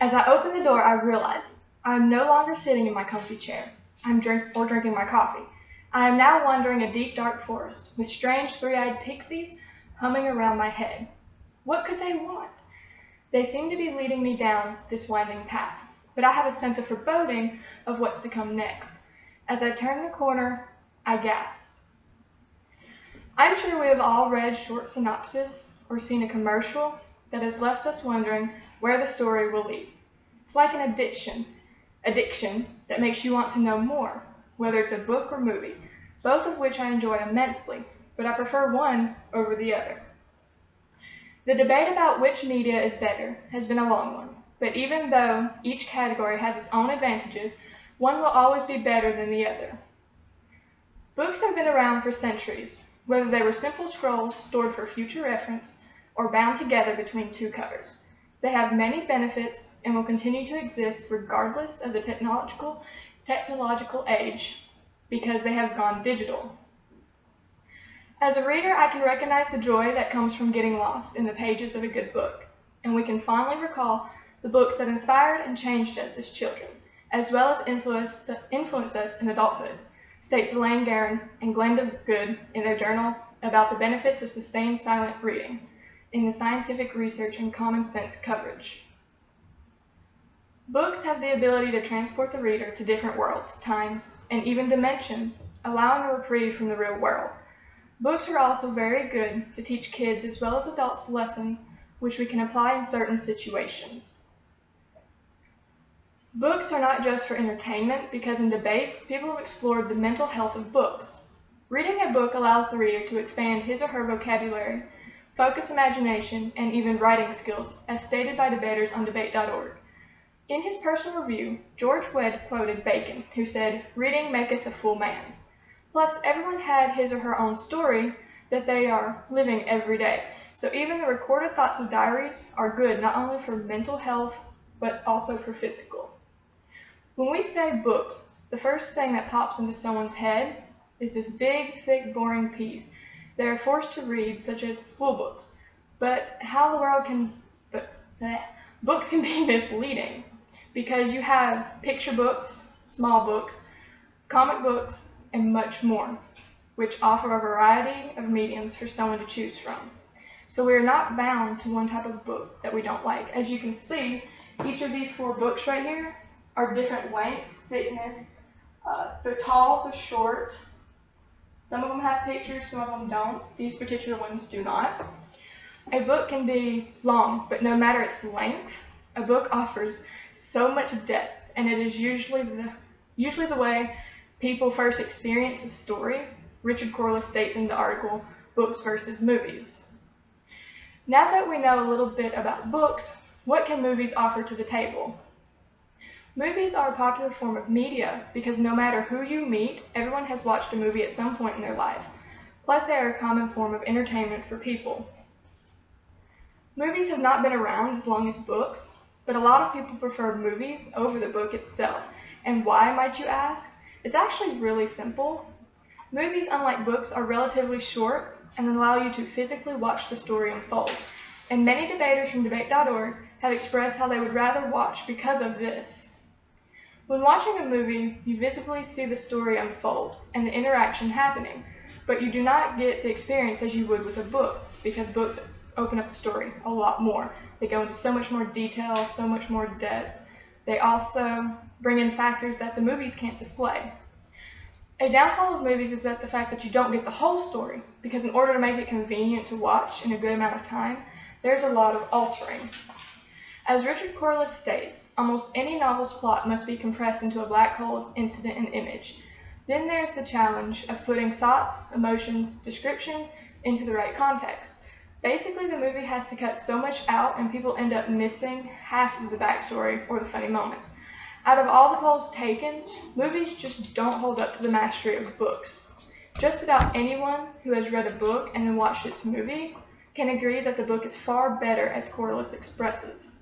As I open the door, I realize I am no longer sitting in my comfy chair drinking my coffee. I am now wandering a deep, dark forest with strange three-eyed pixies humming around my head. What could they want? They seem to be leading me down this winding path, but I have a sense of foreboding of what's to come next. As I turn the corner, I gasp. I'm sure we have all read short synopses or seen a commercial that has left us wondering where the story will lead. It's like an addiction that makes you want to know more, whether it's a book or movie, both of which I enjoy immensely, but I prefer one over the other. The debate about which media is better has been a long one, but even though each category has its own advantages, one will always be better than the other. Books have been around for centuries, whether they were simple scrolls stored for future reference or bound together between two covers. They have many benefits and will continue to exist regardless of the technological age because they have gone digital. As a reader, I can recognize the joy that comes from getting lost in the pages of a good book, and we can fondly recall the books that inspired and changed us as children, as well as influenced us in adulthood, states Elaine Guerin and Glenda Good in their journal about the benefits of sustained silent reading in the scientific research and common sense coverage. Books have the ability to transport the reader to different worlds, times, and even dimensions, allowing a reprieve from the real world. Books are also very good to teach kids as well as adults lessons which we can apply in certain situations. Books are not just for entertainment because in debates, people have explored the mental health of books. Reading a book allows the reader to expand his or her vocabulary, focus imagination, and even writing skills, as stated by debaters on debate.org. In his personal review, George Webb quoted Bacon, who said, "Reading maketh a full man." Plus, everyone had his or her own story that they are living every day, so even the recorded thoughts of diaries are good not only for mental health, but also for physical. When we say books, the first thing that pops into someone's head is this big, thick, boring piece they are forced to read, such as school books. But how the world books can be misleading, because you have picture books, small books, comic books, and much more, which offer a variety of mediums for someone to choose from. So we are not bound to one type of book that we don't like. As you can see, each of these 4 books right here are different lengths, thickness. They're tall, they're short. Some of them have pictures, some of them don't. These particular ones do not. A book can be long, but no matter its length, a book offers so much depth, and it is usually the way people first experience a story. Richard Corliss states in the article, Books versus Movies. Now that we know a little bit about books, what can movies offer to the table? Movies are a popular form of media because no matter who you meet, everyone has watched a movie at some point in their life. Plus, they are a common form of entertainment for people. Movies have not been around as long as books, but a lot of people prefer movies over the book itself. And why, might you ask? It's actually really simple. Movies, unlike books, are relatively short and allow you to physically watch the story unfold. And many debaters from debate.org have expressed how they would rather watch because of this. When watching a movie, you visibly see the story unfold and the interaction happening, but you do not get the experience as you would with a book, because books open up the story a lot more. They go into so much more detail, so much more depth. They also bring in factors that the movies can't display. A downfall of movies is that the fact that you don't get the whole story, because in order to make it convenient to watch in a good amount of time, there's a lot of altering. As Richard Corliss states, almost any novel's plot must be compressed into a black hole of incident and image. Then there's the challenge of putting thoughts, emotions, descriptions into the right context. Basically, the movie has to cut so much out and people end up missing half of the backstory or the funny moments. Out of all the polls taken, movies just don't hold up to the mastery of books. Just about anyone who has read a book and then watched its movie can agree that the book is far better, as Corliss expresses.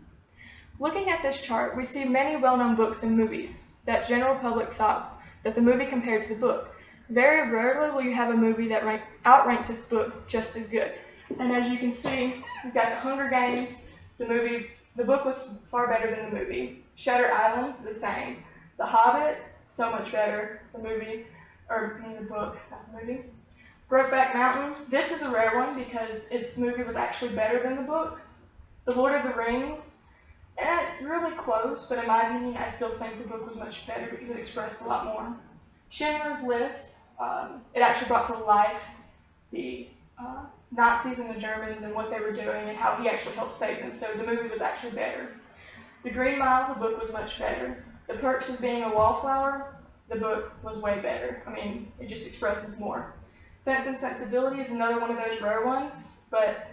Looking at this chart, we see many well-known books and movies that general public thought that the movie compared to the book. Very rarely will you have a movie that outranks this book just as good. And as you can see, we've got The Hunger Games, the movie The book was far better than the movie. Shutter Island, the same. The Hobbit, so much better. The movie, or the book, not the movie. Brokeback Mountain, this is a rare one because its movie was actually better than the book. The Lord of the Rings, it's really close, but in my opinion, I still think the book was much better because it expressed a lot more. Schindler's List, it actually brought to life the Nazis and the Germans and what they were doing and how he actually helped save them, so the movie was actually better. The Green Mile, the book was much better. The Perks of Being a Wallflower, the book was way better. I mean, it just expresses more. Sense and Sensibility is another one of those rare ones, but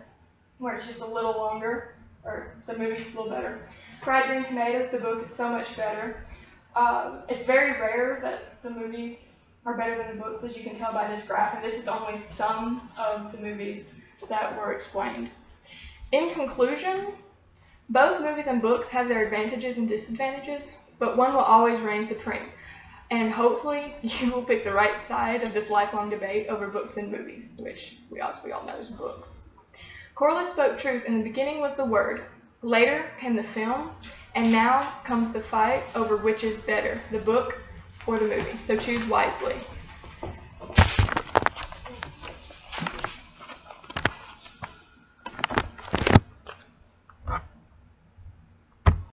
where it's just a little longer, or the movie's a little better. Fried Green Tomatoes, the book is so much better. It's very rare that the movies are better than the books, as you can tell by this graph, and this is only some of the movies that were explained. In conclusion, both movies and books have their advantages and disadvantages, but one will always reign supreme. And hopefully you will pick the right side of this lifelong debate over books and movies, which we all know is books. Corliss spoke truth. In the beginning was the Word. Later came the film, and now comes the fight over which is better, the book or the movie. So choose wisely.